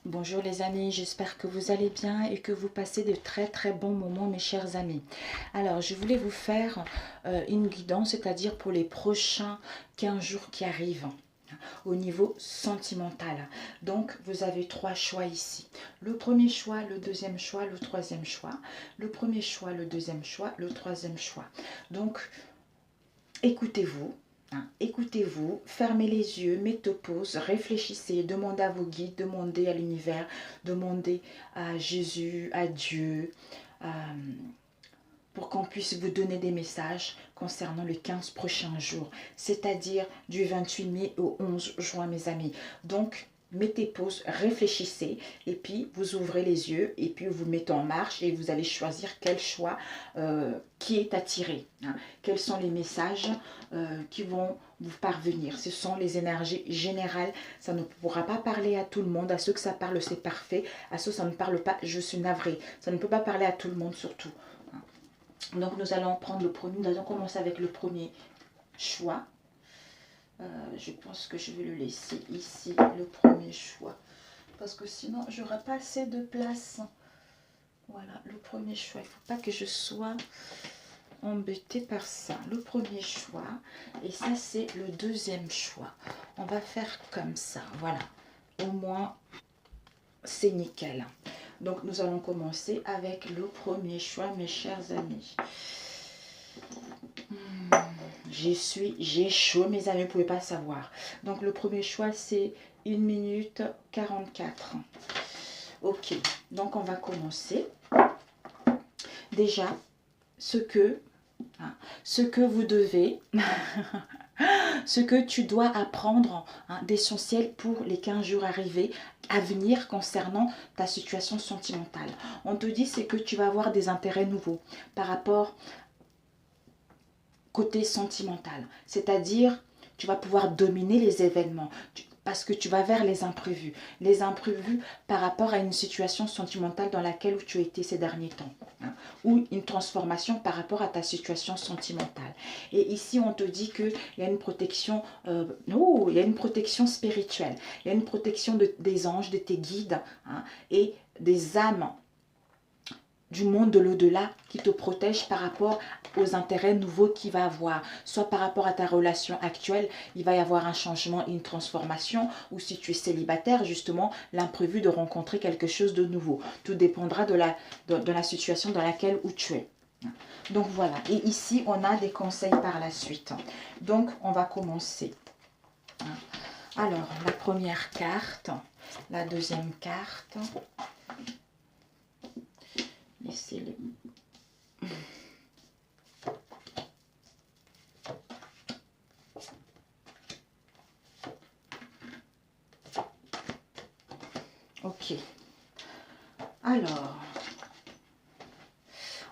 Bonjour les amis, j'espère que vous allez bien et que vous passez de très très bons moments mes chers amis. Alors je voulais vous faire une guidance, c'est-à-dire pour les prochains 15 jours qui arrivent au niveau sentimental. Donc vous avez trois choix ici. Le premier choix, le deuxième choix, le troisième choix. Le premier choix, le deuxième choix, le troisième choix. Donc écoutez-vous. Écoutez-vous, fermez les yeux, mettez pause, réfléchissez, demandez à vos guides, demandez à l'univers, demandez à Jésus, à Dieu, pour qu'on puisse vous donner des messages concernant les 15 prochains jours, c'est-à-dire du 28 mai au 11 juin, mes amis. Donc, mettez pause, réfléchissez, et puis vous ouvrez les yeux, et puis vous mettez en marche, et vous allez choisir quel choix qui est attiré. Quels sont les messages qui vont vous parvenir. Ce sont les énergies générales. Ça ne pourra pas parler à tout le monde. À ceux que ça parle, c'est parfait. À ceux que ça ne parle pas, je suis navrée. Ça ne peut pas parler à tout le monde, surtout. Donc, nous allons prendre le premier. Nous allons commencer avec le premier choix. Je pense que je vais le laisser ici, le premier choix. Parce que sinon, je n'aurai pas assez de place. Voilà, le premier choix. Il ne faut pas que je sois embêtée par ça. Le premier choix. Et ça, c'est le deuxième choix. On va faire comme ça. Voilà. Au moins, c'est nickel. Donc, nous allons commencer avec le premier choix, mes chers amis. J'ai chaud, mes amis, vous ne pouvez pas savoir. Donc, le premier choix, c'est 1 minute 44. Ok, donc on va commencer. Déjà, ce que vous devez, ce que tu dois apprendre d'essentiel pour les 15 jours à venir concernant ta situation sentimentale. On te dit c'est que tu vas avoir des intérêts nouveaux par rapport côté sentimental. C'est-à-dire, tu vas pouvoir dominer les événements parce que tu vas vers les imprévus. Les imprévus par rapport à une situation sentimentale dans laquelle tu as été ces derniers temps. Ou une transformation par rapport à ta situation sentimentale. Et ici, on te dit qu'il y a une protection, il y a une protection spirituelle. Il y a une protection des anges, de tes guides et des âmes du monde de l'au-delà qui te protège par rapport aux intérêts nouveaux qu'il va avoir. Soit par rapport à ta relation actuelle, il va y avoir un changement, une transformation, ou si tu es célibataire, justement, l'imprévu de rencontrer quelque chose de nouveau. Tout dépendra de la situation dans laquelle où tu es. Donc voilà, et ici on a des conseils par la suite. Donc on va commencer. Alors, la première carte, la deuxième carte. Laissez-le. Ok. Alors,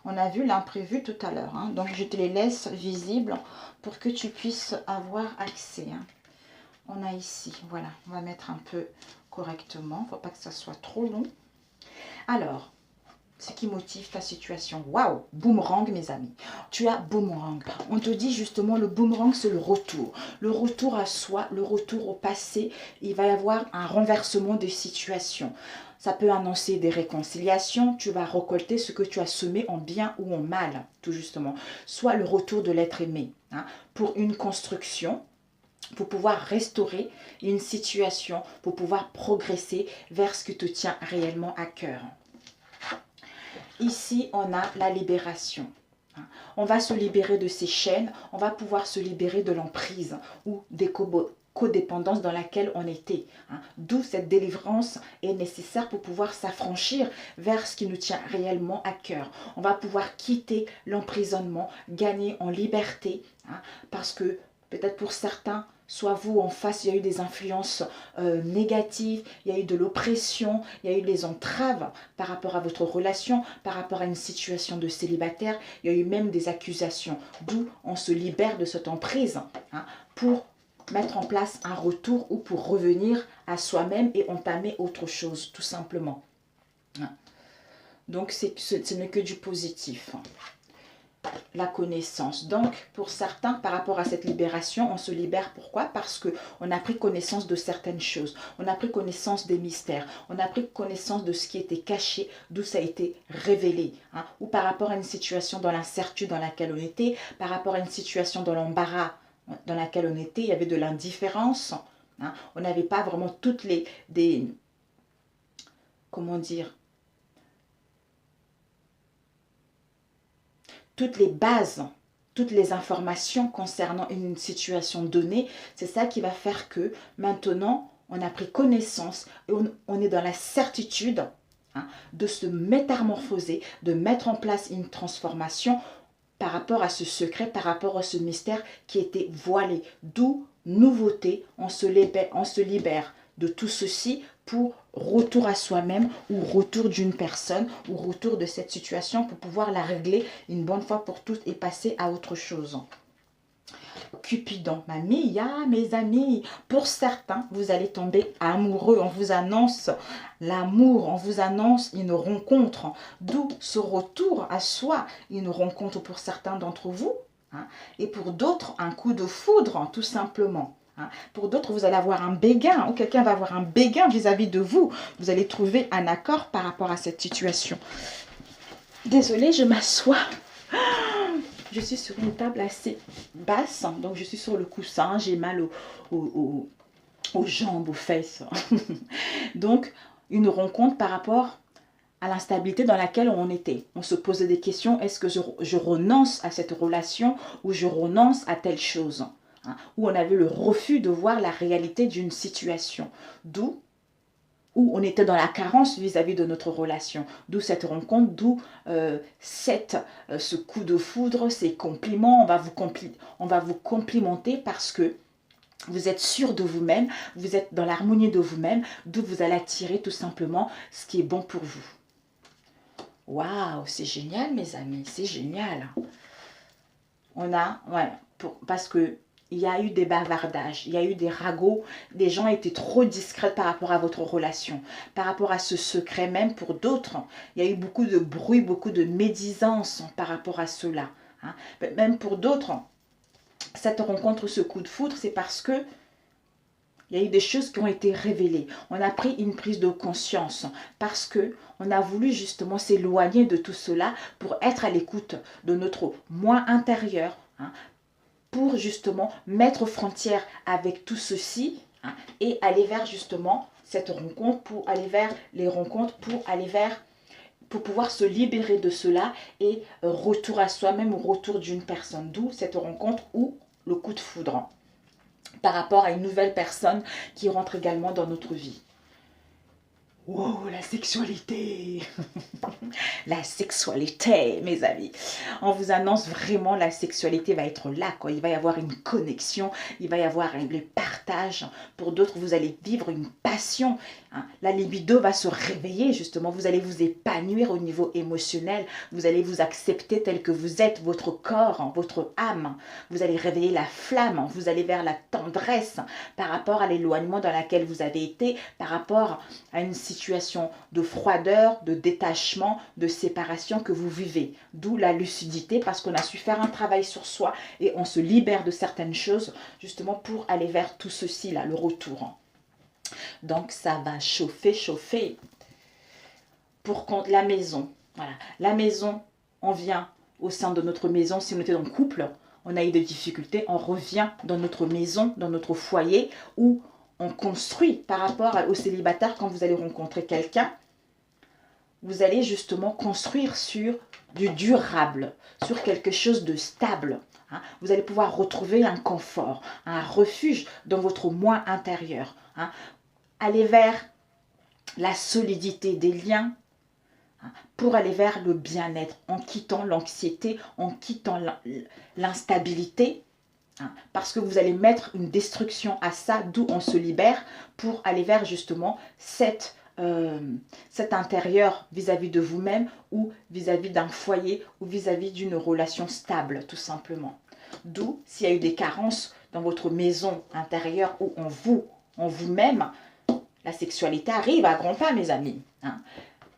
on a vu l'imprévu tout à l'heure. Donc, je te les laisse visibles pour que tu puisses avoir accès. On a ici, voilà, on va mettre un peu correctement. Il ne faut pas que ça soit trop long. Alors, ce qui motive ta situation. Waouh, boomerang, mes amis. Tu as boomerang. On te dit justement, le boomerang, c'est le retour. Le retour à soi, le retour au passé. Il va y avoir un renversement des situations. Ça peut annoncer des réconciliations. Tu vas récolter ce que tu as semé en bien ou en mal, tout justement. Soit le retour de l'être aimé, pour une construction, pour pouvoir restaurer une situation, pour pouvoir progresser vers ce qui te tient réellement à cœur. Ici, on a la libération. On va se libérer de ces chaînes, on va pouvoir se libérer de l'emprise ou des codépendances dans laquelle on était. D'où cette délivrance est nécessaire pour pouvoir s'affranchir vers ce qui nous tient réellement à cœur. On va pouvoir quitter l'emprisonnement, gagner en liberté, parce que peut-être pour certains, soit vous en face, il y a eu des influences négatives, il y a eu de l'oppression, il y a eu des entraves par rapport à votre relation, par rapport à une situation de célibataire, il y a eu même des accusations, d'où on se libère de cette emprise pour mettre en place un retour ou pour revenir à soi-même et entamer autre chose, tout simplement. Donc ce n'est que du positif. la connaissance. Donc, pour certains, par rapport à cette libération, on se libère. Pourquoi? Parce qu'on a pris connaissance de certaines choses. On a pris connaissance des mystères. On a pris connaissance de ce qui était caché, d'où ça a été révélé. Hein. Ou par rapport à une situation dans l'incertitude dans laquelle on était, par rapport à une situation dans l'embarras dans laquelle on était, il y avait de l'indifférence. Hein. On n'avait pas vraiment toutes comment dire, toutes les bases, toutes les informations concernant une situation donnée. C'est ça qui va faire que maintenant, on a pris connaissance et on est dans la certitude, hein, de se métamorphoser, de mettre en place une transformation par rapport à ce secret, par rapport à ce mystère qui était voilé. D'où nouveauté, on se libère de tout ceci pour retour à soi-même ou retour d'une personne ou retour de cette situation pour pouvoir la régler une bonne fois pour toutes et passer à autre chose. Cupidon, Mia, mes amis, pour certains, vous allez tomber amoureux. On vous annonce l'amour, on vous annonce une rencontre. D'où ce retour à soi, une rencontre pour certains d'entre vous. Hein, et pour d'autres, un coup de foudre, tout simplement. Hein. Pour d'autres, vous allez avoir un béguin, ou quelqu'un va avoir un béguin vis-à-vis de vous. Vous allez trouver un accord par rapport à cette situation. Désolée, je m'assois. Je suis sur une table assez basse, donc je suis sur le coussin, j'ai mal aux jambes, aux fesses. Donc, une rencontre par rapport à l'instabilité dans laquelle on était. On se posait des questions, est-ce que je renonce à cette relation ou je renonce à telle chose, hein, où on avait le refus de voir la réalité d'une situation. D'où où on était dans la carence vis-à-vis de notre relation. D'où cette rencontre, d'où ce coup de foudre, ces compliments. On va vous complimenter parce que vous êtes sûr de vous-même, vous êtes dans l'harmonie de vous-même, d'où vous allez attirer tout simplement ce qui est bon pour vous. Waouh, c'est génial mes amis, c'est génial. On a, parce que il y a eu des bavardages, il y a eu des ragots, des gens étaient trop discrets par rapport à votre relation, par rapport à ce secret, même pour d'autres. Il y a eu beaucoup de bruit, beaucoup de médisance par rapport à cela. Hein. Même pour d'autres, cette rencontre, ce coup de foudre, c'est parce que il y a eu des choses qui ont été révélées. On a pris une prise de conscience parce que on a voulu justement s'éloigner de tout cela pour être à l'écoute de notre moi intérieur, hein, pour justement mettre frontière avec tout ceci, hein, et aller vers justement cette rencontre, pour aller vers les rencontres, pour pouvoir se libérer de cela et retour à soi-même ou retour d'une personne. D'où cette rencontre ou le coup de foudre par rapport à une nouvelle personne qui rentre également dans notre vie. Wow, la sexualité. La sexualité, mes amis. On vous annonce vraiment la sexualité va être là, quoi. Il va y avoir une connexion, il va y avoir le partage. Pour d'autres, vous allez vivre une passion. Hein. La libido va se réveiller, justement. Vous allez vous épanouir au niveau émotionnel. Vous allez vous accepter tel que vous êtes, votre corps, votre âme. Vous allez réveiller la flamme. Vous allez vers la tendresse par rapport à l'éloignement dans lequel vous avez été, par rapport à une situation de froideur, de détachement, de séparation que vous vivez. D'où la lucidité, parce qu'on a su faire un travail sur soi et on se libère de certaines choses justement pour aller vers tout ceci là, le retour. Donc ça va chauffer, chauffer. Pour la maison, voilà. La maison, on vient au sein de notre maison, si on était en couple, on a eu des difficultés, on revient dans notre maison, dans notre foyer, où on construit par rapport aux célibataires. Quand vous allez rencontrer quelqu'un, vous allez justement construire sur du durable, sur quelque chose de stable. Hein. Vous allez pouvoir retrouver un confort, un refuge dans votre moi intérieur. Hein. Aller vers la solidité des liens, hein, pour aller vers le bien-être, en quittant l'anxiété, en quittant l'instabilité. Hein, parce que vous allez mettre une destruction à ça, d'où on se libère pour aller vers justement cet intérieur vis-à-vis de vous-même ou vis-à-vis d'un foyer ou vis-à-vis d'une relation stable, tout simplement. D'où, s'il y a eu des carences dans votre maison intérieure ou en vous-même, la sexualité arrive à grands pas, mes amis. Hein.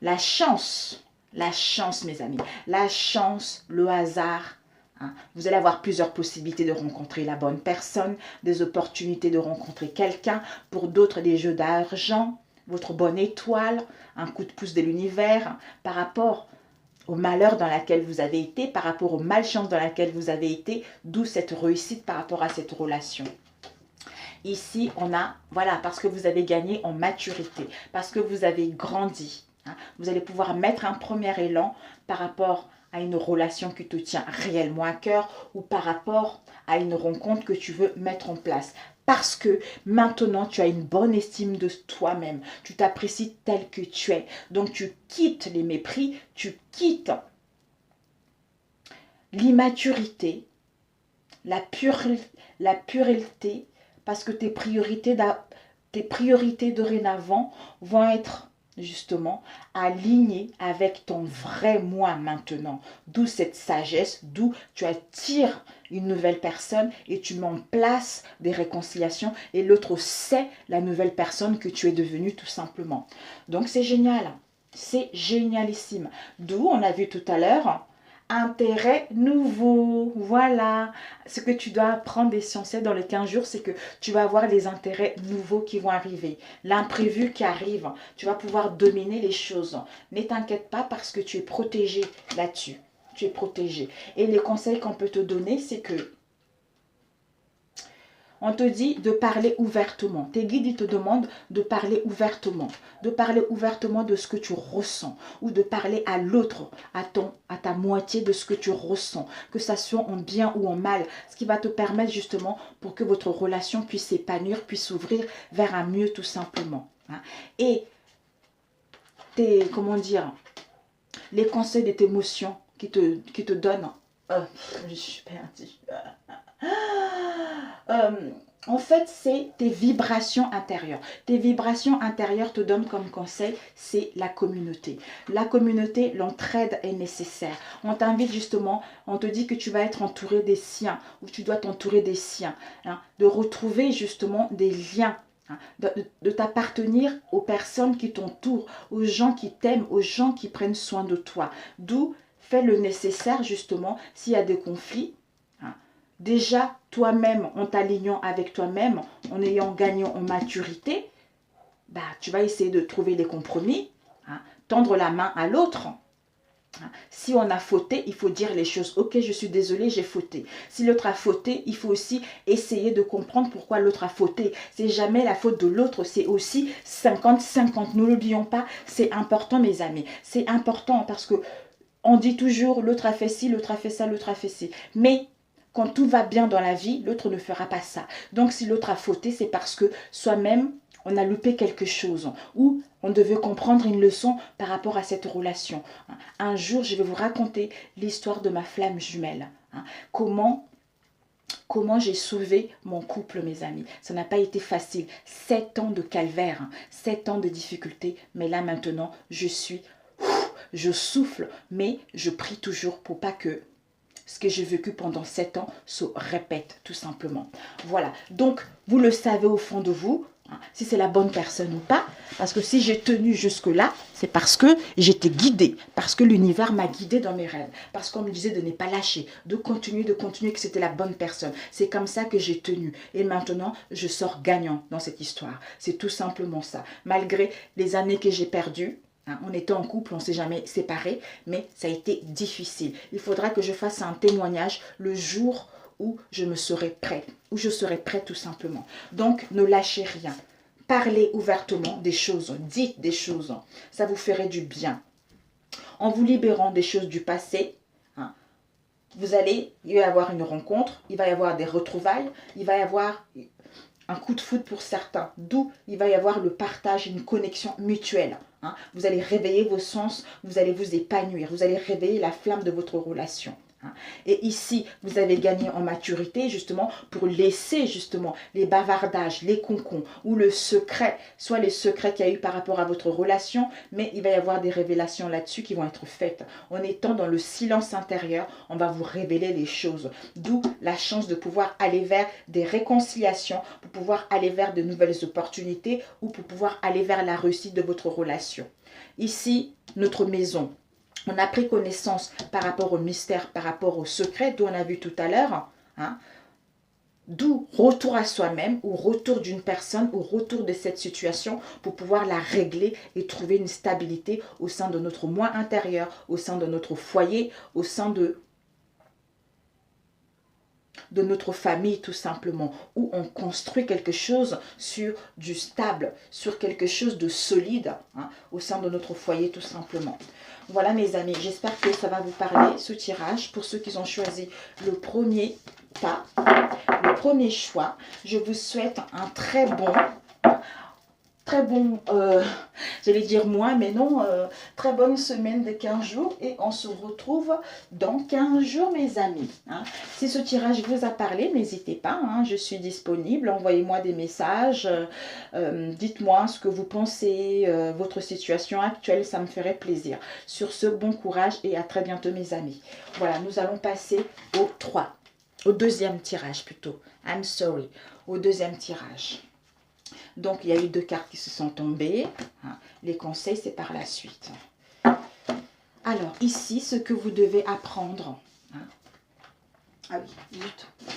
La chance, mes amis, la chance, le hasard, hein. Vous allez avoir plusieurs possibilités de rencontrer la bonne personne, des opportunités de rencontrer quelqu'un. Pour d'autres, des jeux d'argent, votre bonne étoile, un coup de pouce de l'univers par rapport au malheur dans lequel vous avez été, par rapport aux malchances dans laquelle vous avez été, d'où cette réussite par rapport à cette relation. Ici, on a, voilà, parce que vous avez gagné en maturité, parce que vous avez grandi. Hein, vous allez pouvoir mettre un premier élan par rapport à une relation qui te tient réellement à cœur ou par rapport à une rencontre que tu veux mettre en place. Parce que maintenant, tu as une bonne estime de toi-même. Tu t'apprécies tel que tu es. Donc, tu quittes les mépris, tu quittes l'immaturité, la pureté, parce que tes priorités dorénavant vont être justement alignées avec ton vrai moi maintenant. D'où cette sagesse, d'où tu attires une nouvelle personne et tu mets en place des réconciliations et l'autre sait la nouvelle personne que tu es devenue tout simplement. Donc c'est génial, c'est génialissime. D'où on a vu tout à l'heure intérêt nouveau. Voilà. Ce que tu dois apprendre d'essentiel dans les 15 jours, c'est que tu vas avoir les intérêts nouveaux qui vont arriver. L'imprévu qui arrive. Tu vas pouvoir dominer les choses. Ne t'inquiète pas parce que tu es protégé là-dessus. Tu es protégé. Et les conseils qu'on peut te donner, c'est que on te dit de parler ouvertement. Tes guides, ils te demandent de parler ouvertement. De parler ouvertement de ce que tu ressens. Ou de parler à l'autre, à ta moitié de ce que tu ressens. Que ça soit en bien ou en mal. Ce qui va te permettre justement pour que votre relation puisse s'épanouir, puisse s'ouvrir vers un mieux tout simplement. Et comment dire, les conseils de tes émotions qui te donnent. Je suis perdue. En fait, c'est tes vibrations intérieures. Tes vibrations intérieures te donnent comme conseil, c'est la communauté. La communauté, l'entraide est nécessaire. On t'invite justement, on te dit que tu vas être entouré des siens, ou tu dois t'entourer des siens, hein, de retrouver justement des liens. Hein, de t'appartenir aux personnes qui t'entourent, aux gens qui t'aiment, aux gens qui prennent soin de toi. D'où fais le nécessaire justement s'il y a des conflits. Déjà, toi-même, en t'alignant avec toi-même, en ayant gagné en maturité, bah, tu vas essayer de trouver des compromis, hein, tendre la main à l'autre. Si on a fauté, il faut dire les choses. Ok, je suis désolée, j'ai fauté. Si l'autre a fauté, il faut aussi essayer de comprendre pourquoi l'autre a fauté. C'est jamais la faute de l'autre, c'est aussi 50-50. Ne l'oublions pas, c'est important mes amis. C'est important parce que on dit toujours l'autre a fait ci, l'autre a fait ça, l'autre a fait ci. Mais quand tout va bien dans la vie, l'autre ne fera pas ça. Donc si l'autre a fauté, c'est parce que soi-même, on a loupé quelque chose ou on devait comprendre une leçon par rapport à cette relation. Un jour, je vais vous raconter l'histoire de ma flamme jumelle. Comment j'ai sauvé mon couple, mes amis. Ça n'a pas été facile. 7 ans de calvaire, 7 ans de difficultés. Mais là, maintenant, je souffle, mais je prie toujours pour pas que ce que j'ai vécu pendant 7 ans se répète, tout simplement. Voilà. Donc, vous le savez au fond de vous, si c'est la bonne personne ou pas. Parce que si j'ai tenu jusque-là, c'est parce que j'étais guidée. Parce que l'univers m'a guidée dans mes rêves. Parce qu'on me disait de ne pas lâcher, de continuer, que c'était la bonne personne. C'est comme ça que j'ai tenu. Et maintenant, je sors gagnant dans cette histoire. C'est tout simplement ça. Malgré les années que j'ai perdues, on était en couple, on ne s'est jamais séparés, mais ça a été difficile. Il faudra que je fasse un témoignage le jour où je me serai prête, où je serai prête tout simplement. Donc, ne lâchez rien. Parlez ouvertement des choses, dites des choses. Ça vous ferait du bien. En vous libérant des choses du passé, il va y avoir une rencontre, il va y avoir des retrouvailles, il va y avoir un coup de foudre pour certains, d'où il va y avoir le partage, une connexion mutuelle. Vous allez réveiller vos sens, vous allez vous épanouir, vous allez réveiller la flamme de votre relation. Et ici, vous avez gagné en maturité justement pour laisser justement les bavardages, les concons ou le secret, soit les secrets qu'il y a eu par rapport à votre relation, mais il va y avoir des révélations là-dessus qui vont être faites. En étant dans le silence intérieur, on va vous révéler les choses. D'où la chance de pouvoir aller vers des réconciliations, pour pouvoir aller vers de nouvelles opportunités ou pour pouvoir aller vers la réussite de votre relation. Ici, notre maison. On a pris connaissance par rapport au mystère, par rapport au secret, dont on a vu tout à l'heure. Hein, d'où retour à soi-même, ou retour d'une personne, ou retour de cette situation pour pouvoir la régler et trouver une stabilité au sein de notre moi intérieur, au sein de notre foyer, au sein de notre famille tout simplement, où on construit quelque chose sur du stable, sur quelque chose de solide, hein, au sein de notre foyer tout simplement. Voilà mes amis, j'espère que ça va vous parler ce tirage. Pour ceux qui ont choisi le premier pas, le premier choix, je vous souhaite un très bon, j'allais dire moi, mais non, très bonne semaine de 15 jours et on se retrouve dans 15 jours mes amis. Hein. Si ce tirage vous a parlé, n'hésitez pas, hein, je suis disponible, envoyez-moi des messages, dites-moi ce que vous pensez, votre situation actuelle, ça me ferait plaisir. Sur ce, bon courage et à très bientôt mes amis. Voilà, nous allons passer au deuxième tirage plutôt, I'm sorry, au deuxième tirage. Donc, il y a eu 2 cartes qui se sont tombées. Hein. Les conseils, c'est par la suite. Alors, ici, ce que vous devez apprendre. Hein. Ah oui,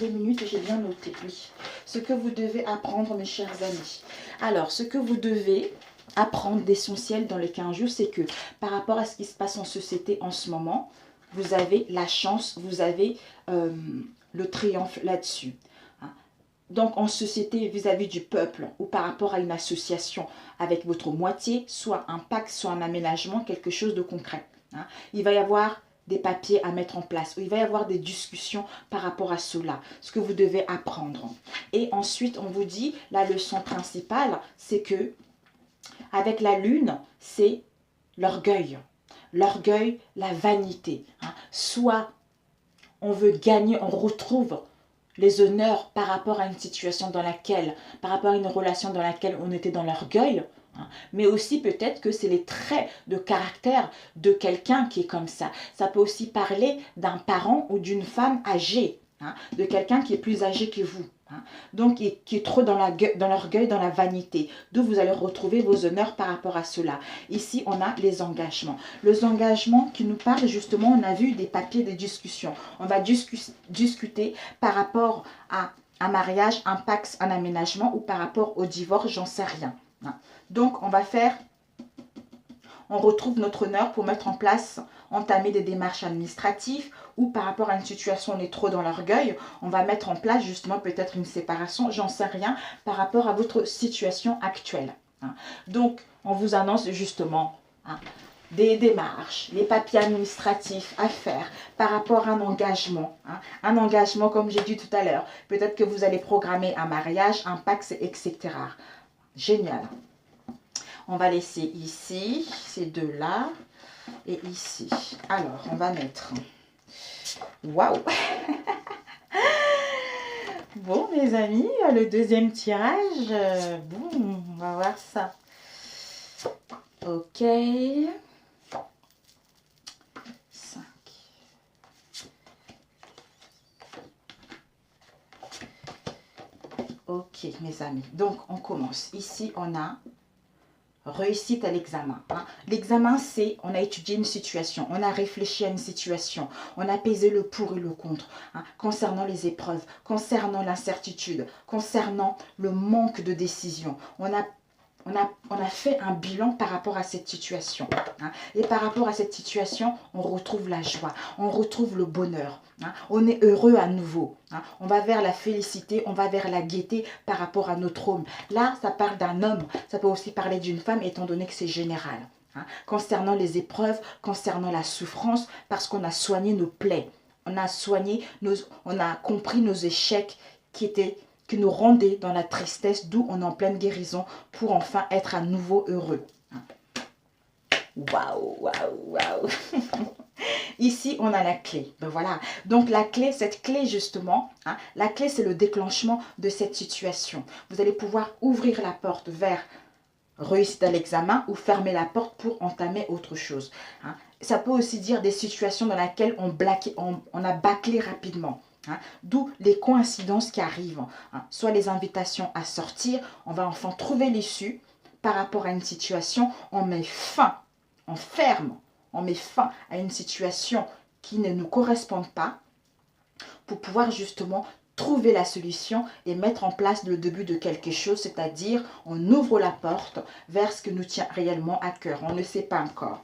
2 minutes, j'ai bien noté. Oui. Ce que vous devez apprendre, mes chers amis. Alors, ce que vous devez apprendre d'essentiel dans les 15 jours, c'est que par rapport à ce qui se passe en société en ce moment, vous avez la chance, vous avez le triomphe là-dessus. Donc, en société vis-à-vis du peuple ou par rapport à une association avec votre moitié, soit un pacte, soit un aménagement, quelque chose de concret. Hein. Il va y avoir des papiers à mettre en place, ou il va y avoir des discussions par rapport à cela, ce que vous devez apprendre. Et ensuite, on vous dit, la leçon principale, c'est que avec la lune, c'est l'orgueil. L'orgueil, la vanité. Hein. Soit on veut gagner, on retrouve les honneurs par rapport à une situation dans laquelle, par rapport à une relation dans laquelle on était dans l'orgueil, hein, mais aussi peut-être que c'est les traits de caractère de quelqu'un qui est comme ça. Ça peut aussi parler d'un parent ou d'une femme âgée, hein, de quelqu'un qui est plus âgé que vous. Hein, donc qui est trop dans l'orgueil, dans la vanité, d'où vous allez retrouver vos honneurs par rapport à cela. Ici, on a les engagements. Les engagements qui nous parlent justement, on a vu des papiers, des discussions. On va discuter par rapport à un mariage, un pacte, un aménagement ou par rapport au divorce, j'en sais rien. Hein. Donc, on retrouve notre honneur pour mettre en place, entamer des démarches administratives ou par rapport à une situation, on est trop dans l'orgueil, on va mettre en place justement peut-être une séparation, j'en sais rien, par rapport à votre situation actuelle. Hein. Donc, on vous annonce justement des démarches, les papiers administratifs à faire par rapport à un engagement. Hein. Un engagement, comme j'ai dit tout à l'heure, peut-être que vous allez programmer un mariage, un pacte, etc. Génial. On va laisser ici, ces deux-là, et ici. Alors, on va mettre... Waouh. Bon, mes amis, le deuxième tirage. Bon, on va voir ça. Ok. 5. Ok, mes amis. Donc, on commence. Ici, on a... réussite à l'examen. Hein. L'examen, c'est on a étudié une situation, on a réfléchi à une situation, on a pesé le pour et le contre, hein, concernant les épreuves, concernant l'incertitude, concernant le manque de décision. On a fait un bilan par rapport à cette situation. Hein. Et par rapport à cette situation, on retrouve la joie, on retrouve le bonheur. Hein. On est heureux à nouveau. Hein. On va vers la félicité, on va vers la gaieté par rapport à notre homme. Là, ça parle d'un homme, ça peut aussi parler d'une femme, étant donné que c'est général. Hein. Concernant les épreuves, concernant la souffrance, parce qu'on a soigné nos plaies. On a compris nos échecs qui nous rendaient dans la tristesse, d'où on est en pleine guérison pour enfin être à nouveau heureux. Waouh, waouh, waouh. Ici, on a la clé. Ben voilà. Donc, la clé, cette clé justement, hein, la clé, c'est le déclenchement de cette situation. Vous allez pouvoir ouvrir la porte vers réussite à l'examen ou fermer la porte pour entamer autre chose. Hein. Ça peut aussi dire des situations dans lesquelles on a bâclé rapidement. Hein, d'où les coïncidences qui arrivent. Hein, soit les invitations à sortir, on va enfin trouver l'issue par rapport à une situation, on met fin, on ferme, on met fin à une situation qui ne nous correspond pas pour pouvoir justement trouver la solution et mettre en place le début de quelque chose, c'est-à-dire on ouvre la porte vers ce qui nous tient réellement à cœur. On ne sait pas encore.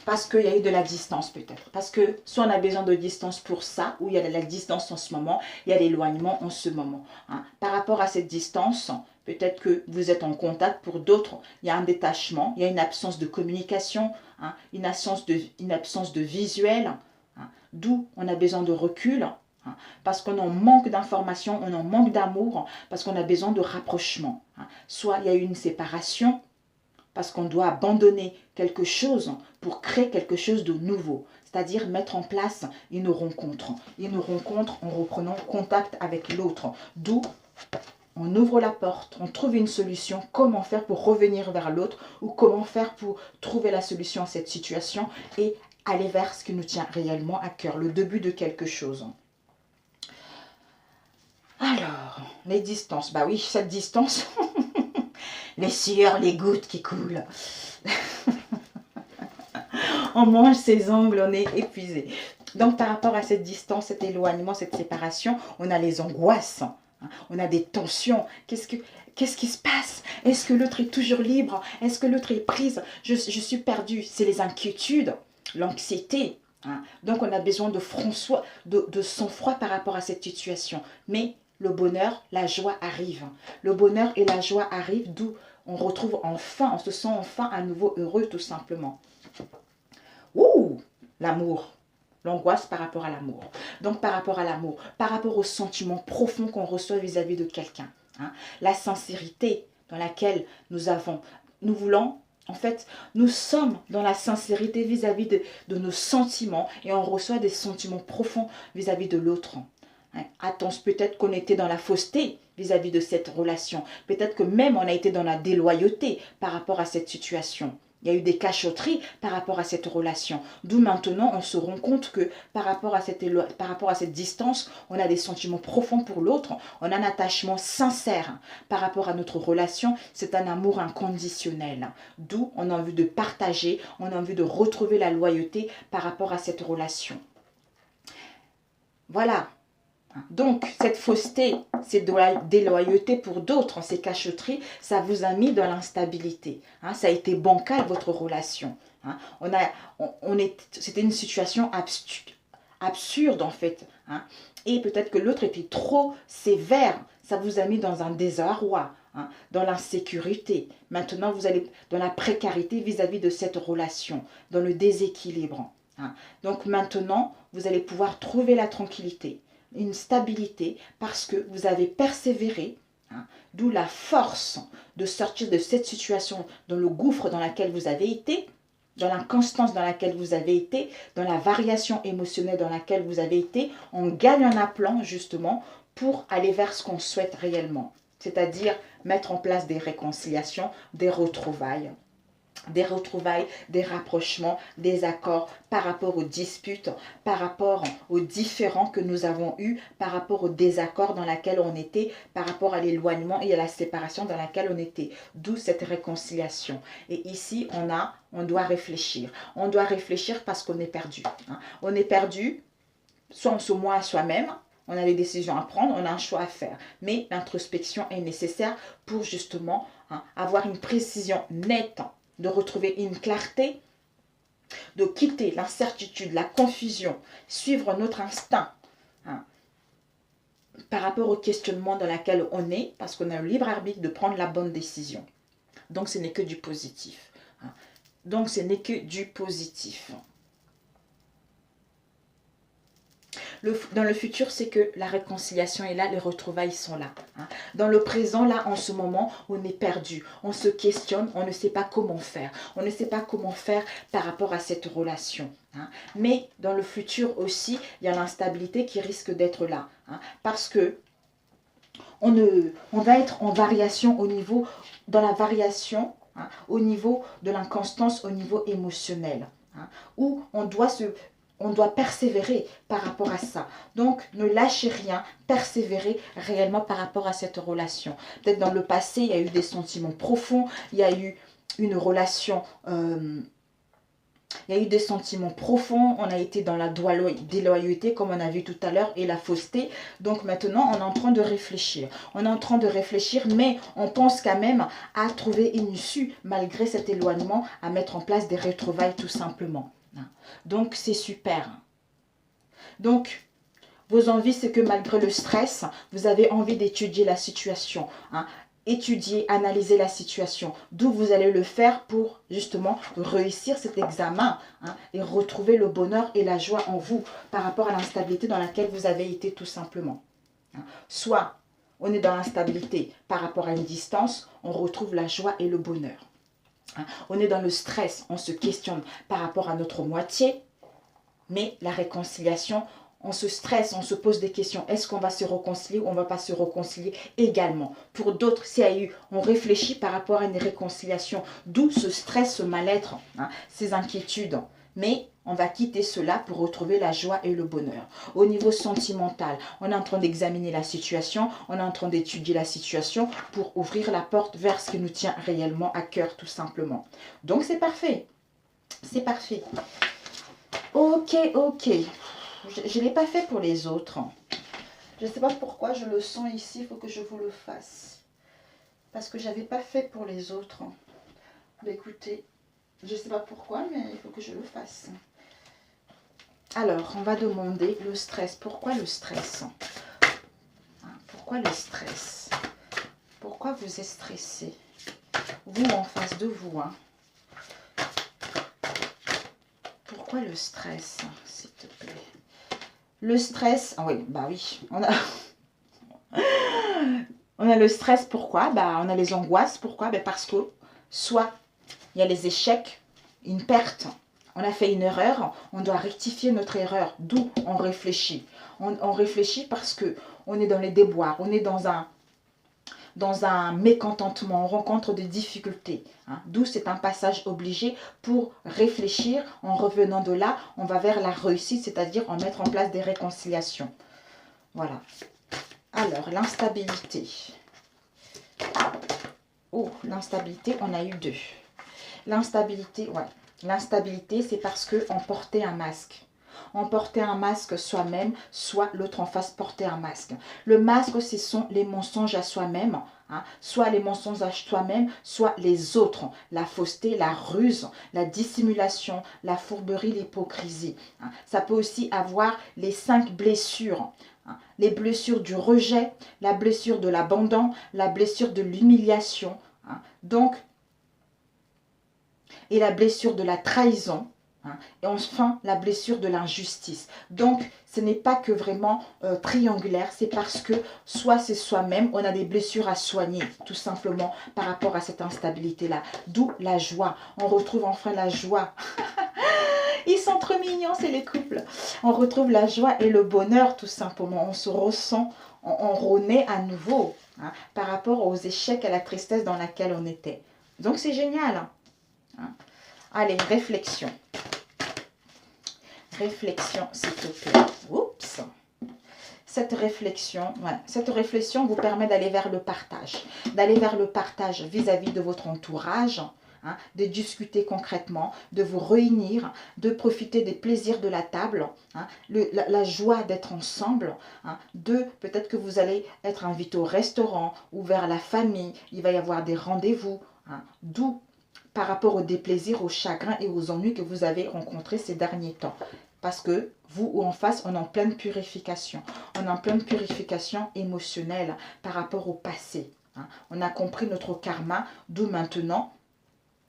Parce qu'il y a eu de la distance peut-être. Parce que soit on a besoin de distance pour ça, ou il y a de la distance en ce moment, il y a l'éloignement en ce moment. Hein. Par rapport à cette distance, peut-être que vous êtes en contact, pour d'autres, il y a un détachement, il y a une absence de communication, hein, une absence de visuel, hein, d'où on a besoin de recul, hein, parce qu'on en manque d'informations, on en manque d'amour, parce qu'on a besoin de rapprochement. Hein. Soit il y a eu une séparation, parce qu'on doit abandonner quelque chose pour créer quelque chose de nouveau. C'est-à-dire mettre en place une rencontre. Une rencontre en reprenant contact avec l'autre. D'où on ouvre la porte, on trouve une solution. Comment faire pour revenir vers l'autre ou comment faire pour trouver la solution à cette situation et aller vers ce qui nous tient réellement à cœur. Le début de quelque chose. Alors, les distances. Bah oui, cette distance... les sueurs, les gouttes qui coulent. On mange ses ongles, on est épuisé. Donc, par rapport à cette distance, cet éloignement, cette séparation, on a les angoisses, on a des tensions. Qu'est-ce qui se passe? Est-ce que l'autre est toujours libre? Est-ce que l'autre est prise? Je suis perdue. C'est les inquiétudes, l'anxiété. Hein. Donc, on a besoin de sang-froid par rapport à cette situation. Mais le bonheur, la joie arrive. Le bonheur et la joie arrivent, d'où on retrouve enfin, on se sent enfin à nouveau heureux tout simplement. Ouh, l'amour, l'angoisse par rapport à l'amour. Donc par rapport à l'amour, par rapport au sentiment profond qu'on reçoit vis-à-vis de quelqu'un. Hein, la sincérité dans laquelle nous voulons, en fait, nous sommes dans la sincérité vis-à-vis de nos sentiments et on reçoit des sentiments profonds vis-à-vis de l'autre. Attention, peut-être qu'on était dans la fausseté vis-à-vis de cette relation. Peut-être que même on a été dans la déloyauté par rapport à cette situation. Il y a eu des cachotteries par rapport à cette relation. D'où maintenant, on se rend compte que par rapport à cette distance, on a des sentiments profonds pour l'autre. On a un attachement sincère par rapport à notre relation. C'est un amour inconditionnel. D'où on a envie de partager, on a envie de retrouver la loyauté par rapport à cette relation. Voilà. Donc, cette fausseté, cette déloyauté pour d'autres, ces cachotteries, ça vous a mis dans l'instabilité. Hein, ça a été bancal, votre relation. Hein. C'était une situation absurde, en fait. Hein. Et peut-être que l'autre était trop sévère. Ça vous a mis dans un désarroi, hein, dans l'insécurité. Maintenant, vous allez dans la précarité vis-à-vis de cette relation, dans le déséquilibre. Hein. Donc, maintenant, vous allez pouvoir trouver la tranquillité, une stabilité parce que vous avez persévéré, hein, d'où la force de sortir de cette situation, dans le gouffre dans lequel vous avez été, dans l'inconstance dans laquelle vous avez été, dans la variation émotionnelle dans laquelle vous avez été. On gagne un aplomb justement pour aller vers ce qu'on souhaite réellement, c'est-à-dire mettre en place des réconciliations, des retrouvailles, des rapprochements, des accords par rapport aux disputes, par rapport aux différends que nous avons eus, par rapport aux désaccords dans lesquels on était, par rapport à l'éloignement et à la séparation dans laquelle on était. D'où cette réconciliation. Et ici, on doit réfléchir. On doit réfléchir parce qu'on est perdu. Hein. On est perdu, soit on se ment à soi-même, on a des décisions à prendre, on a un choix à faire. Mais l'introspection est nécessaire pour justement, hein, avoir une précision nette, de retrouver une clarté, de quitter l'incertitude, la confusion, suivre notre instinct, hein, par rapport au questionnement dans lequel on est, parce qu'on a le libre arbitre de prendre la bonne décision. Donc ce n'est que du positif. Hein. Donc ce n'est que du positif. Dans le futur, c'est que la réconciliation est là, les retrouvailles sont là. Hein. Dans le présent, là, en ce moment, on est perdu. On se questionne, on ne sait pas comment faire. On ne sait pas comment faire par rapport à cette relation. Hein. Mais dans le futur aussi, il y a l'instabilité qui risque d'être là. Hein, parce que on va être en variation dans la variation, hein, au niveau de l'inconstance, au niveau émotionnel. Hein, où on doit persévérer par rapport à ça. Donc, ne lâchez rien, persévérez réellement par rapport à cette relation. Peut-être dans le passé, il y a eu des sentiments profonds, il y a eu une relation Il y a eu des sentiments profonds, on a été dans la déloyauté comme on a vu tout à l'heure et la fausseté. Donc maintenant, on est en train de réfléchir. On est en train de réfléchir, mais on pense quand même à trouver une issue malgré cet éloignement, à mettre en place des retrouvailles tout simplement. Donc c'est super. Donc, vos envies, c'est que malgré le stress, vous avez envie d'étudier la situation. Étudier, analyser la situation. D'où vous allez le faire pour justement réussir cet examen et retrouver le bonheur et la joie en vous par rapport à l'instabilité dans laquelle vous avez été tout simplement. Soit on est dans l'instabilité par rapport à une distance, on retrouve la joie et le bonheur. On est dans le stress, on se questionne par rapport à notre moitié, mais la réconciliation, on se stresse, on se pose des questions. Est-ce qu'on va se réconcilier ou on ne va pas se réconcilier également? Pour d'autres, on réfléchit par rapport à une réconciliation. D'où ce stress, ce mal-être, ces inquiétudes. Mais on va quitter cela pour retrouver la joie et le bonheur. Au niveau sentimental, on est en train d'examiner la situation, on est en train d'étudier la situation pour ouvrir la porte vers ce qui nous tient réellement à cœur, tout simplement. Donc c'est parfait. C'est parfait. Ok, ok. Je ne l'ai pas fait pour les autres. Je ne sais pas pourquoi je le sens ici. Il faut que je vous le fasse. Parce que je n'avais pas fait pour les autres. Mais écoutez, je ne sais pas pourquoi, mais il faut que je le fasse. Alors, on va demander le stress. Pourquoi le stress? Pourquoi le stress? Pourquoi vous êtes stressé? Vous en face de vous. Pourquoi le stress, s'il te plaît? Le stress, oui, bah oui, on a le stress, pourquoi? On a les angoisses, pourquoi? Parce que soit il y a les échecs, une perte, on a fait une erreur, on doit rectifier notre erreur, d'où on réfléchit. On réfléchit parce que on est dans les déboires, on est dans un mécontentement, on rencontre des difficultés. D'où c'est un passage obligé pour réfléchir. En revenant de là, on va vers la réussite, c'est-à-dire en mettre en place des réconciliations. Voilà. Alors, l'instabilité. Oh, l'instabilité, on a eu deux. L'instabilité, ouais. L'instabilité, c'est parce qu'on portait un masque. On portait un masque soi-même, soit l'autre en face portait un masque. Le masque, ce sont les mensonges à soi-même, soit les mensonges à soi-même, soit les autres. La fausseté, la ruse, la dissimulation, la fourberie, l'hypocrisie. Ça peut aussi avoir les 5 blessures. Les blessures du rejet, la blessure de l'abandon, la blessure de l'humiliation. Donc, et la blessure de la trahison. Et enfin, la blessure de l'injustice. Donc, ce n'est pas que vraiment triangulaire, c'est parce que soit c'est soi-même, on a des blessures à soigner, tout simplement, par rapport à cette instabilité-là. D'où la joie. On retrouve enfin la joie. Ils sont trop mignons, c'est les couples. On retrouve la joie et le bonheur, tout simplement. On se ressent, on renaît à nouveau par rapport aux échecs, à la tristesse dans laquelle on était. Donc, c'est génial. Allez, réflexion. Réflexion, s'il te plaît. Oups. Cette réflexion vous permet d'aller vers le partage. D'aller vers le partage vis-à-vis de votre entourage, de discuter concrètement, de vous réunir, de profiter des plaisirs de la table, la joie d'être ensemble, peut-être que vous allez être invité au restaurant ou vers la famille, il va y avoir des rendez-vous, d'où par rapport aux déplaisirs, aux chagrins et aux ennuis que vous avez rencontrés ces derniers temps. Parce que vous ou en face, on est en pleine purification. On est en pleine purification émotionnelle par rapport au passé. On a compris notre karma, d'où maintenant,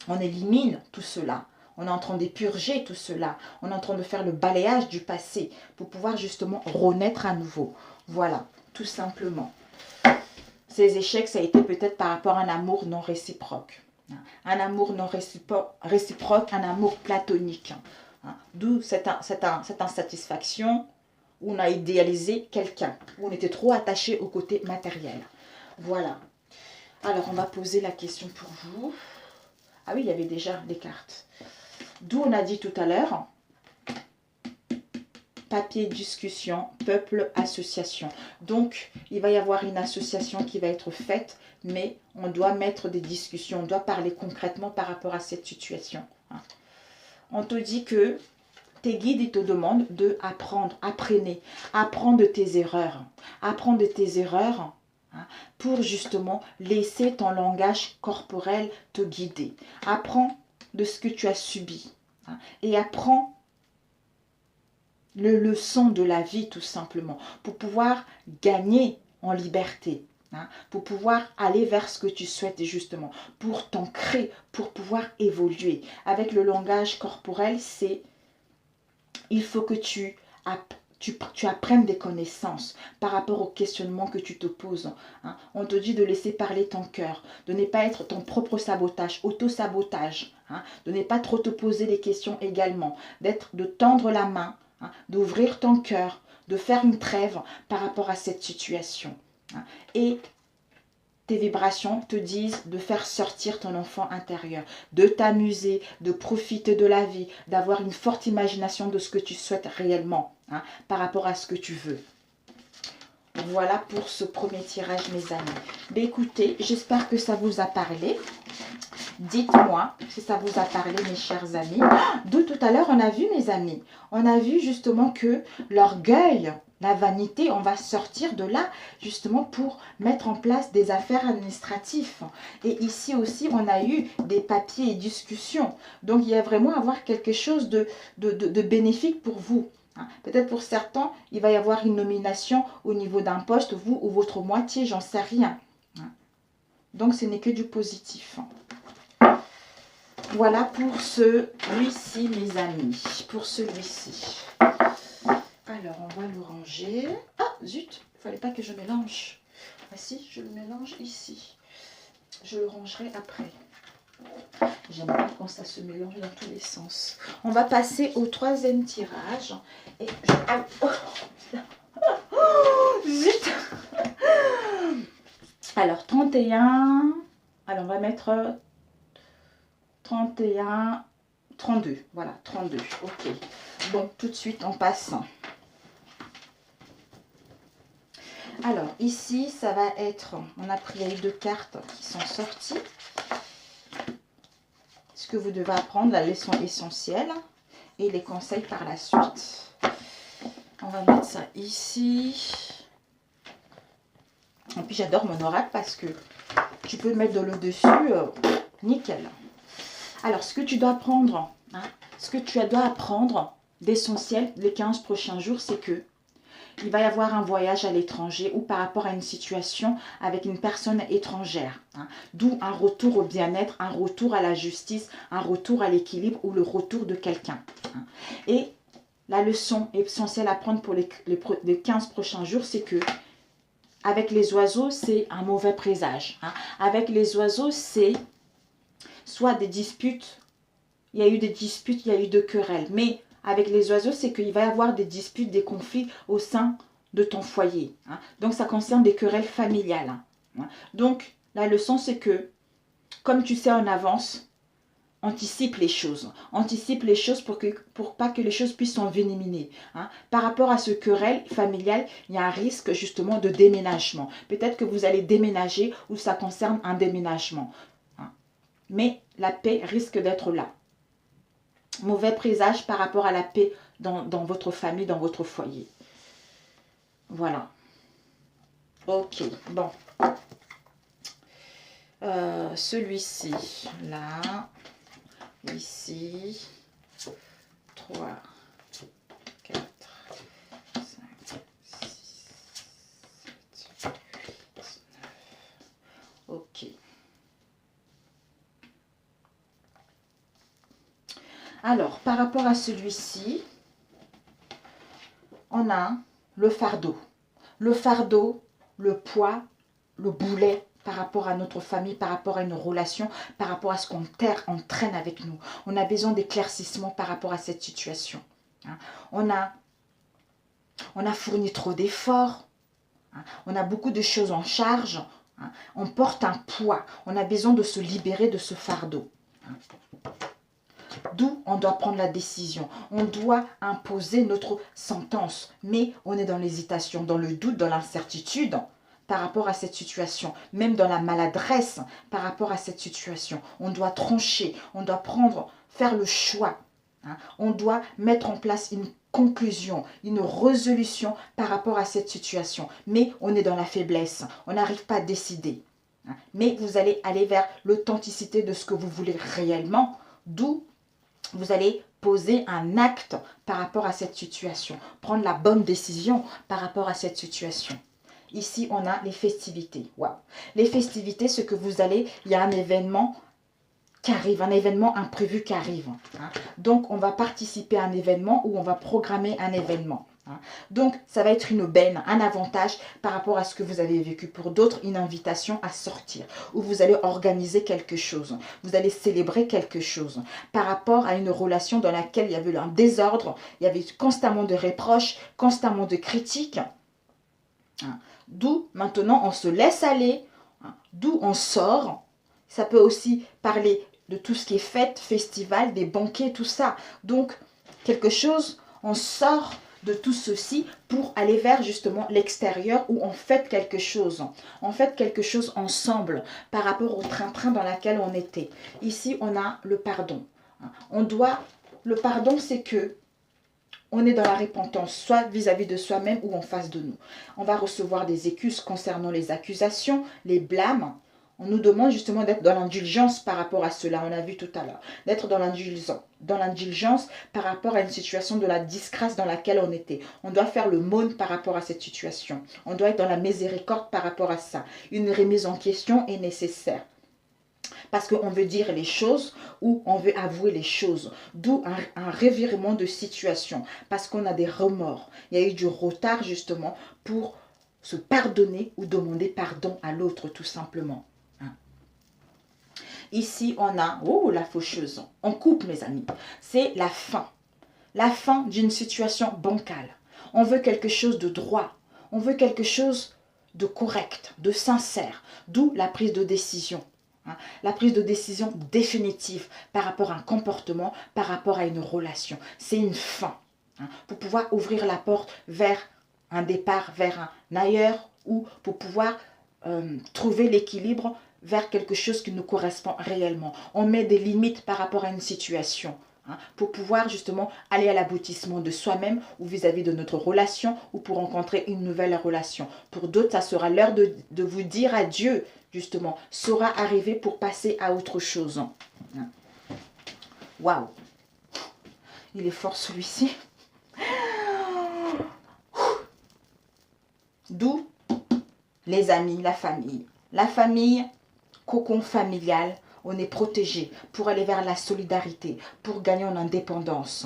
on élimine tout cela. On est en train de purger tout cela. On est en train de faire le balayage du passé pour pouvoir justement renaître à nouveau. Voilà, tout simplement. Ces échecs, ça a été peut-être par rapport à un amour non réciproque. Un amour non réciproque, un amour platonique. D'où cette insatisfaction où on a idéalisé quelqu'un, où on était trop attaché au côté matériel. Voilà. Alors, on va poser la question pour vous. Ah oui, il y avait déjà des cartes. D'où on a dit tout à l'heure, papier, discussion, peuple, association. Donc, il va y avoir une association qui va être faite, mais on doit mettre des discussions, on doit parler concrètement par rapport à cette situation. on te dit que tes guides, ils te demandent d'apprendre, apprendre de tes erreurs. Apprendre de tes erreurs, hein, pour justement laisser ton langage corporel te guider. Apprends de ce que tu as subi, hein, et apprends les leçons de la vie tout simplement pour pouvoir gagner en liberté. Hein, pour pouvoir aller vers ce que tu souhaites justement, pour t'ancrer, pour pouvoir évoluer. Avec le langage corporel, il faut que tu apprennes des connaissances par rapport aux questionnements que tu te poses. Hein. On te dit de laisser parler ton cœur, de ne pas être ton propre sabotage, auto-sabotage, hein, de ne pas trop te poser des questions également, de tendre la main, hein, d'ouvrir ton cœur, de faire une trêve par rapport à cette situation. Hein. Et tes vibrations te disent de faire sortir ton enfant intérieur, de t'amuser, de profiter de la vie, d'avoir une forte imagination de ce que tu souhaites réellement, hein, par rapport à ce que tu veux. Voilà pour ce premier tirage, mes amis. Mais écoutez, j'espère que ça vous a parlé. Dites-moi si ça vous a parlé, mes chers amis. D'où tout à l'heure, on a vu, mes amis, on a vu justement que l'orgueil, la vanité, on va sortir de là justement pour mettre en place des affaires administratives. Et ici aussi, on a eu des papiers et discussions. Donc, il y a vraiment à avoir quelque chose de bénéfique pour vous. Peut-être pour certains, il va y avoir une nomination au niveau d'un poste, vous ou votre moitié, j'en sais rien. Donc, ce n'est que du positif. Voilà pour celui-ci, mes amis. Pour celui-ci. Alors, on va le ranger. Ah, zut, il ne fallait pas que je mélange. Ah si, je le mélange ici. Je le rangerai après. J'aime pas quand ça se mélange dans tous les sens. On va passer au troisième tirage. Et je... Ah, oh, zut. Alors, 31. Alors, on va mettre 31, 32. Voilà, 32. Ok. Bon, tout de suite, on passe. Alors, ici, ça va être... On a pris les deux cartes qui sont sorties. Ce que vous devez apprendre, la leçon essentielle et les conseils par la suite. On va mettre ça ici. Et puis, j'adore mon oracle parce que tu peux mettre de l'eau dessus. Nickel. Alors, ce que tu dois apprendre, hein, ce que tu dois apprendre d'essentiel les 15 prochains jours, c'est que il va y avoir un voyage à l'étranger ou par rapport à une situation avec une personne étrangère. Hein, d'où un retour au bien-être, un retour à la justice, un retour à l'équilibre ou le retour de quelqu'un. Hein. Et la leçon essentielle à prendre pour les 15 prochains jours, c'est que avec les oiseaux, c'est un mauvais présage. Hein. Avec les oiseaux, c'est soit des disputes, il y a eu des disputes, il y a eu de querelles, mais avec les oiseaux, c'est qu'il va y avoir des disputes, des conflits au sein de ton foyer. Hein. Donc, ça concerne des querelles familiales. Hein. Donc, la leçon, c'est que, comme tu sais en avance, anticipe les choses. Anticipe les choses pour pas que les choses puissent s'envenimer. Hein. Par rapport à ce querelle familial, il y a un risque justement de déménagement. Peut-être que vous allez déménager ou ça concerne un déménagement. Hein. Mais la paix risque d'être là. Mauvais présage par rapport à la paix dans votre famille, dans votre foyer. Voilà. Ok, bon. Celui-ci, là, ici, 3, 4, 5, 6, 7, 8, 9. Ok. Alors, par rapport à celui-ci, on a le fardeau. Le fardeau, le poids, le boulet par rapport à notre famille, par rapport à une relation, par rapport à ce qu'on traîne avec nous. On a besoin d'éclaircissement par rapport à cette situation. Hein. On a fourni trop d'efforts. Hein. On a beaucoup de choses en charge. Hein. On porte un poids. On a besoin de se libérer de ce fardeau. Hein. D'où on doit prendre la décision. On doit imposer notre sentence. Mais on est dans l'hésitation, dans le doute, dans l'incertitude par rapport à cette situation. Même dans la maladresse par rapport à cette situation. On doit trancher. On doit faire le choix hein. On doit mettre en place une conclusion, une résolution par rapport à cette situation. Mais on est dans la faiblesse, on n'arrive pas à décider. Hein. Mais vous allez aller vers l'authenticité de ce que vous voulez réellement, d'où vous allez poser un acte par rapport à cette situation, prendre la bonne décision par rapport à cette situation. Ici, on a les festivités. Wow. Les festivités, ce que vous allez, il y a un événement qui arrive, un événement imprévu qui arrive. Hein. Donc, on va participer à un événement ou on va programmer un événement. Hein. Donc, ça va être une aubaine, un avantage par rapport à ce que vous avez vécu. Pour d'autres, une invitation à sortir. Ou vous allez organiser quelque chose. Vous allez célébrer quelque chose. Par rapport à une relation dans laquelle il y avait un désordre, il y avait constamment de reproches, constamment de critiques. Hein. D'où, maintenant, on se laisse aller. Hein. D'où on sort. Ça peut aussi parler de tout ce qui est fête, festival, des banquets, tout ça. Donc, quelque chose, on sort de tout ceci pour aller vers justement l'extérieur où on fête quelque chose. On fête quelque chose ensemble par rapport au train-train dans lequel on était. Ici, on a le pardon. Le pardon, c'est que on est dans la repentance, soit vis-à-vis de soi-même ou en face de nous. On va recevoir des excuses concernant les accusations, les blâmes. On nous demande justement d'être dans l'indulgence par rapport à cela, on a vu tout à l'heure. D'être dans l'indulgence par rapport à une situation de la disgrâce dans laquelle on était. On doit faire le mône par rapport à cette situation. On doit être dans la miséricorde par rapport à ça. Une remise en question est nécessaire. Parce qu'on veut dire les choses ou on veut avouer les choses. D'où un revirement de situation. Parce qu'on a des remords. Il y a eu du retard justement pour se pardonner ou demander pardon à l'autre tout simplement. Ici, on a, oh, la faucheuse. On coupe, mes amis. C'est la fin. La fin d'une situation bancale. On veut quelque chose de droit. On veut quelque chose de correct, de sincère. D'où la prise de décision. La prise de décision définitive par rapport à un comportement, par rapport à une relation. C'est une fin. Pour pouvoir ouvrir la porte vers un départ, vers un ailleurs, ou pour pouvoir trouver l'équilibre vers quelque chose qui nous correspond réellement. On met des limites par rapport à une situation. Pour pouvoir justement aller à l'aboutissement de soi-même ou vis-à-vis de notre relation ou pour rencontrer une nouvelle relation. Pour d'autres, ça sera l'heure de vous dire adieu, justement. Sera arrivé pour passer à autre chose. Waouh! Il est fort celui-ci. D'où les amis, la famille. La famille, cocon familial, on est protégé pour aller vers la solidarité, pour gagner en indépendance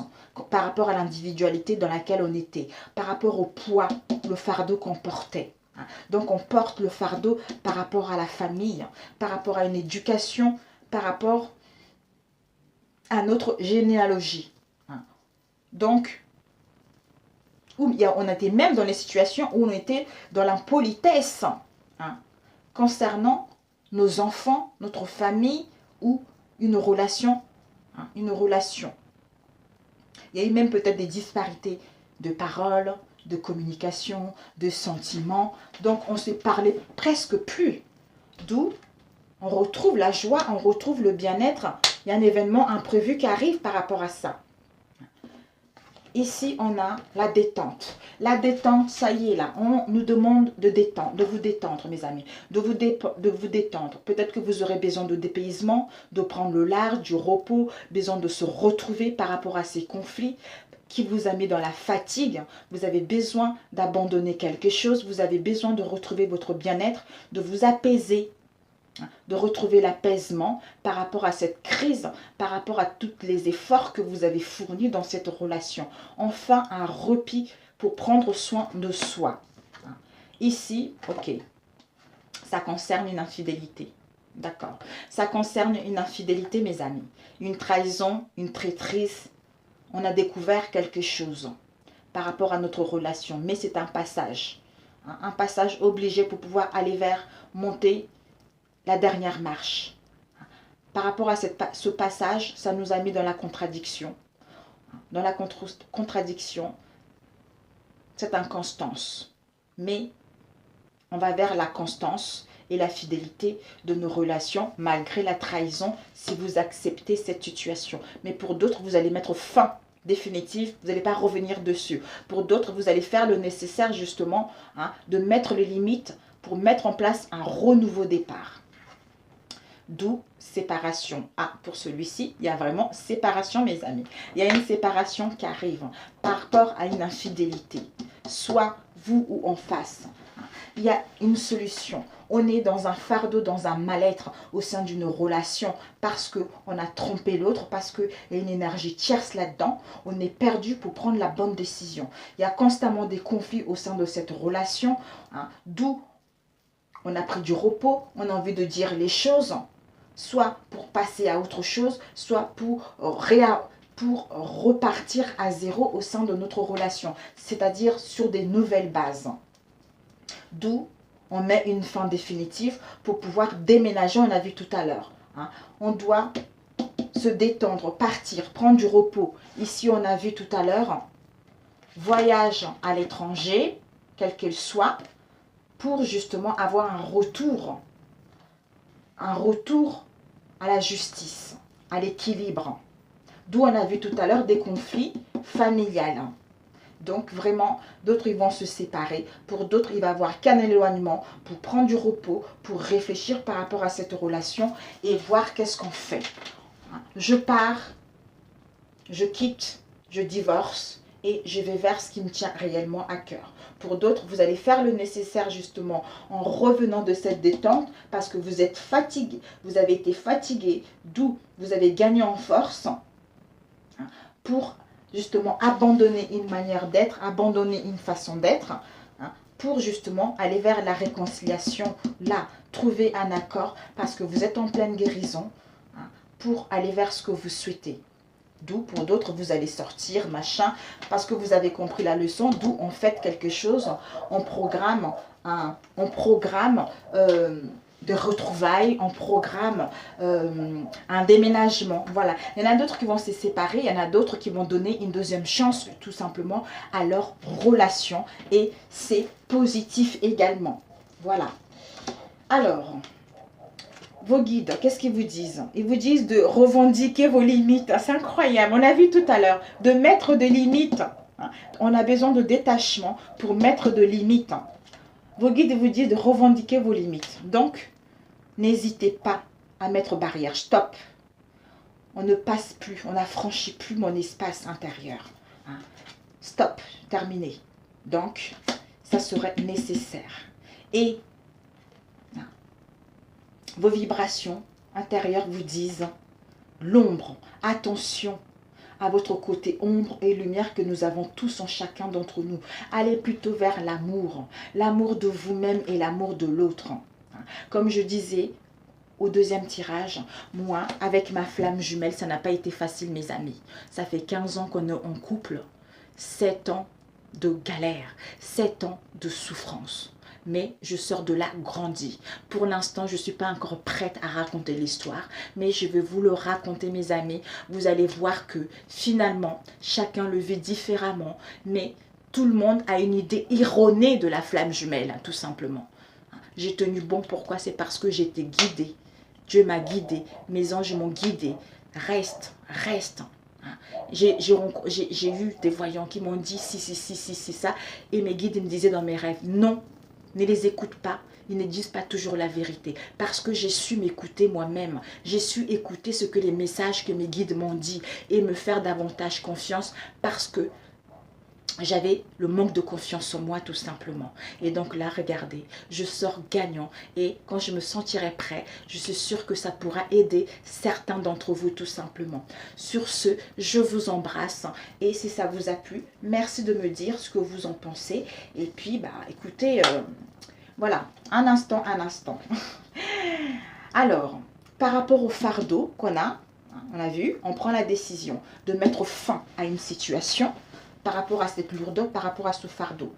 par rapport à l'individualité dans laquelle on était, par rapport au poids, le fardeau qu'on portait. Donc on porte le fardeau par rapport à la famille, par rapport à une éducation, par rapport à notre généalogie. Donc, on était même dans les situations où on était dans l'impolitesse concernant nos enfants, notre famille ou une relation. Il y a eu même peut-être des disparités de paroles, de communication, de sentiments. Donc on ne se parlait presque plus. D'où on retrouve la joie, on retrouve le bien-être. Il y a un événement imprévu qui arrive par rapport à ça. Ici, on a la détente. La détente, ça y est là. On nous demande de détendre, de vous détendre, mes amis. De vous détendre. Peut-être que vous aurez besoin de dépaysement, de prendre le large, du repos, besoin de se retrouver par rapport à ces conflits qui vous a mis dans la fatigue. Vous avez besoin d'abandonner quelque chose. Vous avez besoin de retrouver votre bien-être, de vous apaiser, de retrouver l'apaisement par rapport à cette crise, par rapport à tous les efforts que vous avez fournis dans cette relation. Enfin, un repos pour prendre soin de soi. Ici, ok, ça concerne une infidélité. D'accord. Ça concerne une infidélité, mes amis. Une trahison, une traîtrise. On a découvert quelque chose par rapport à notre relation. Mais c'est un passage. Un passage obligé pour pouvoir aller vers monter la dernière marche. Par rapport à ce passage, ça nous a mis dans la contradiction. Dans la contradiction, cette inconstance. Mais on va vers la constance et la fidélité de nos relations malgré la trahison si vous acceptez cette situation. Mais pour d'autres, vous allez mettre fin définitive, vous n'allez pas revenir dessus. Pour d'autres, vous allez faire le nécessaire justement de mettre les limites pour mettre en place un renouveau départ. D'où séparation. Ah, pour celui-ci, il y a vraiment séparation, mes amis. Il y a une séparation qui arrive par rapport à une infidélité. Soit vous ou en face. Il y a une solution. On est dans un fardeau, dans un mal-être au sein d'une relation parce qu'on a trompé l'autre, parce qu'il y a une énergie tierce là-dedans. On est perdu pour prendre la bonne décision. Il y a constamment des conflits au sein de cette relation, d'où on a pris du repos, on a envie de dire les choses, soit pour passer à autre chose, soit pour repartir à zéro au sein de notre relation, c'est-à-dire sur des nouvelles bases. D'où on met une fin définitive pour pouvoir déménager, on a vu tout à l'heure. On doit se détendre, partir, prendre du repos. Ici, on a vu tout à l'heure, voyage à l'étranger, quel qu'il soit, pour justement avoir un retour à la justice, à l'équilibre. D'où on a vu tout à l'heure des conflits familiales. Donc vraiment, d'autres ils vont se séparer. Pour d'autres, il va y avoir qu'un éloignement pour prendre du repos, pour réfléchir par rapport à cette relation et voir qu'est-ce qu'on fait. Je pars, je quitte, je divorce et je vais vers ce qui me tient réellement à cœur. Pour d'autres, vous allez faire le nécessaire justement en revenant de cette détente parce que vous êtes fatigué, vous avez été fatigué, d'où vous avez gagné en force pour justement abandonner une manière d'être, abandonner une façon d'être, pour justement aller vers la réconciliation, là, trouver un accord parce que vous êtes en pleine guérison, pour aller vers ce que vous souhaitez. D'où pour d'autres, vous allez sortir, machin, parce que vous avez compris la leçon, d'où on fait quelque chose, on programme de retrouvailles, on programme un déménagement. Voilà. Il y en a d'autres qui vont se séparer, il y en a d'autres qui vont donner une deuxième chance, tout simplement, à leur relation. Et c'est positif également. Voilà. Alors, vos guides, qu'est-ce qu'ils vous disent? Ils vous disent de revendiquer vos limites. C'est incroyable. On a vu tout à l'heure, de mettre des limites. On a besoin de détachement pour mettre des limites. Vos guides vous disent de revendiquer vos limites. Donc, n'hésitez pas à mettre barrière. Stop. On ne passe plus, on n'affranchit plus mon espace intérieur. Stop. Terminé. Donc, ça serait nécessaire. Et vos vibrations intérieures vous disent l'ombre. Attention à votre côté ombre et lumière que nous avons tous en chacun d'entre nous. Allez plutôt vers l'amour. L'amour de vous-même et l'amour de l'autre. Comme je disais au deuxième tirage, moi, avec ma flamme jumelle, ça n'a pas été facile, mes amis. Ça fait 15 ans qu'on est en couple. 7 ans de galère. 7 ans de souffrance. Mais je sors de là grandi. Pour l'instant, je ne suis pas encore prête à raconter l'histoire, mais je vais vous le raconter, mes amis. Vous allez voir que finalement, chacun le vit différemment, mais tout le monde a une idée erronée de la flamme jumelle, tout simplement. J'ai tenu bon, pourquoi? C'est parce que j'étais guidée. Dieu m'a guidée, mes anges m'ont guidée. Reste, reste. J'ai eu des voyants qui m'ont dit si, ça, et mes guides me disaient dans mes rêves, non. Ne les écoute pas, ils ne disent pas toujours la vérité. Parce que j'ai su m'écouter moi-même. J'ai su écouter ce que les messages que mes guides m'ont dit et me faire davantage confiance parce que j'avais le manque de confiance en moi tout simplement. Et donc là, regardez, je sors gagnant et quand je me sentirai prêt, je suis sûre que ça pourra aider certains d'entre vous tout simplement. Sur ce, je vous embrasse et si ça vous a plu, merci de me dire ce que vous en pensez. Et puis, bah, écoutez, voilà, un instant. Alors, par rapport au fardeau qu'on a, on a vu, on prend la décision de mettre fin à une situation par rapport à cette lourdeur, par rapport à ce fardeau.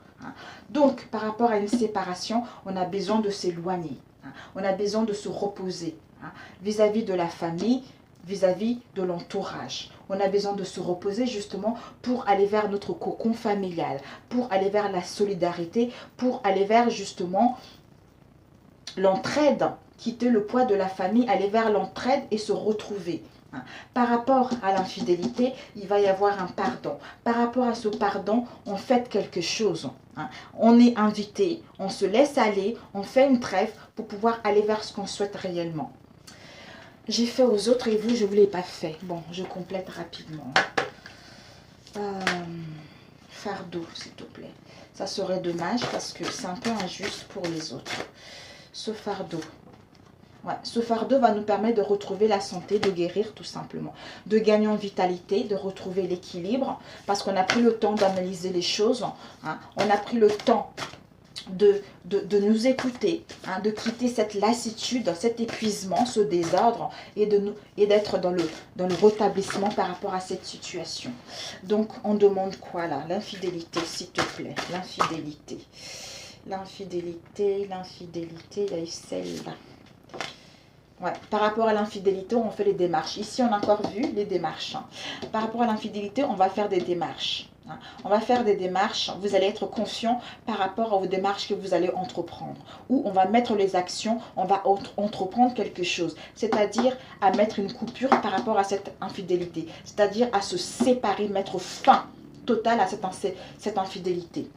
Donc, par rapport à une séparation, on a besoin de s'éloigner. On a besoin de se reposer vis-à-vis de la famille, vis-à-vis de l'entourage. On a besoin de se reposer justement pour aller vers notre cocon familial, pour aller vers la solidarité, pour aller vers justement l'entraide, quitter le poids de la famille, aller vers l'entraide et se retrouver. Par rapport à l'infidélité, il va y avoir un pardon. Par rapport à ce pardon, on fait quelque chose. On est invité, on se laisse aller, on fait une trêve pour pouvoir aller vers ce qu'on souhaite réellement. J'ai fait aux autres et vous, je ne vous l'ai pas fait. Bon, je complète rapidement. Fardeau, s'il te plaît. Ça serait dommage parce que c'est un peu injuste pour les autres. Ce fardeau. Ouais, ce fardeau va nous permettre de retrouver la santé, de guérir tout simplement, de gagner en vitalité, de retrouver l'équilibre, parce qu'on a pris le temps d'analyser les choses, on a pris le temps de nous écouter, de quitter cette lassitude, cet épuisement, ce désordre, et d'être dans le rétablissement par rapport à cette situation. Donc, on demande quoi là? L'infidélité, s'il te plaît, l'infidélité. L'infidélité, il y a eu celle-là. Ouais, par rapport à l'infidélité, on fait les démarches. Ici, on a encore vu les démarches. Par rapport à l'infidélité, on va faire des démarches. On va faire des démarches. Vous allez être confiant par rapport aux démarches que vous allez entreprendre. Ou on va mettre les actions, on va entreprendre quelque chose. C'est-à-dire à mettre une coupure par rapport à cette infidélité. C'est-à-dire à se séparer, mettre fin totale à cette infidélité.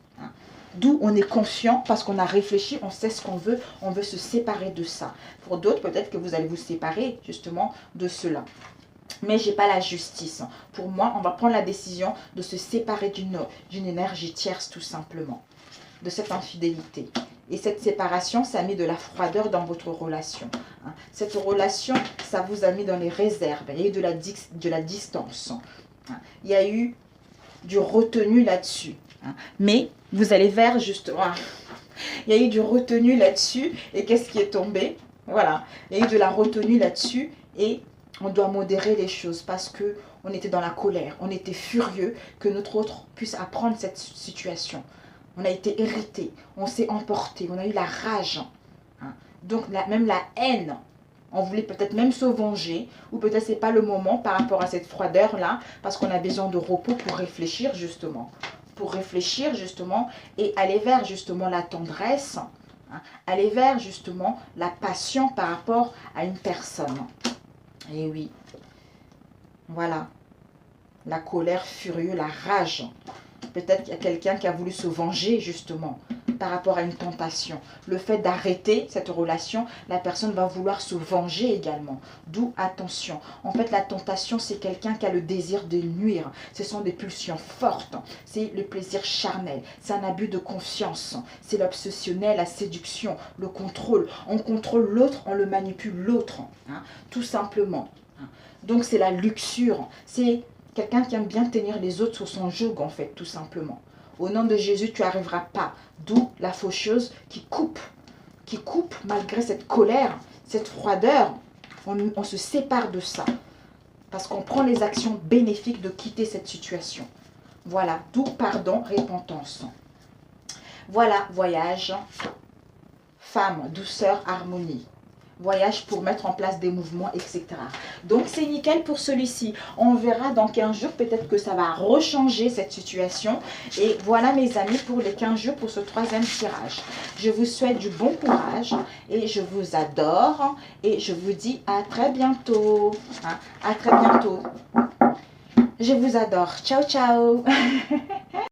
D'où on est confiant parce qu'on a réfléchi, on sait ce qu'on veut, on veut se séparer de ça. Pour d'autres, peut-être que vous allez vous séparer justement de cela. Mais je n'ai pas la justice. Pour moi, on va prendre la décision de se séparer d'une énergie tierce tout simplement, de cette infidélité. Et cette séparation, ça a mis de la froideur dans votre relation. Cette relation, ça vous a mis dans les réserves. Il y a eu de la distance. Il y a eu du retenu là-dessus. Mais vous allez vers justement, il y a eu du retenu là-dessus et qu'est-ce qui est tombé? Voilà, il y a eu de la retenue là-dessus et on doit modérer les choses parce que on était dans la colère, on était furieux que notre autre puisse apprendre cette situation. On a été irrité, on s'est emporté, on a eu la rage, donc même la haine. On voulait peut-être même se venger, ou peut-être ce n'est pas le moment par rapport à cette froideur-là, parce qu'on a besoin de repos pour réfléchir justement. Pour réfléchir justement et aller vers justement la tendresse, aller vers justement la passion par rapport à une personne. Et oui, voilà, la colère furieuse, la rage. Peut-être qu'il y a quelqu'un qui a voulu se venger justement par rapport à une tentation. Le fait d'arrêter cette relation, la personne va vouloir se venger également. D'où attention. En fait, la tentation, c'est quelqu'un qui a le désir de nuire. Ce sont des pulsions fortes. C'est le plaisir charnel. C'est un abus de confiance. C'est l'obsessionnel, la séduction, le contrôle. On contrôle l'autre, on le manipule l'autre. Tout simplement. Donc, c'est la luxure. C'est quelqu'un qui aime bien tenir les autres sur son joug, en fait, tout simplement. Au nom de Jésus, tu n'arriveras pas. D'où la faucheuse qui coupe malgré cette colère, cette froideur. On se sépare de ça. Parce qu'on prend les actions bénéfiques de quitter cette situation. Voilà, d'où pardon, repentance. Voilà, voyage, femme, douceur, harmonie. Voyage pour mettre en place des mouvements, etc. Donc, c'est nickel pour celui-ci. On verra dans 15 jours, peut-être que ça va rechanger cette situation. Et voilà, mes amis, pour les 15 jours, pour ce troisième tirage. Je vous souhaite du bon courage et je vous adore. Et je vous dis à très bientôt. À très bientôt. Je vous adore. Ciao, ciao.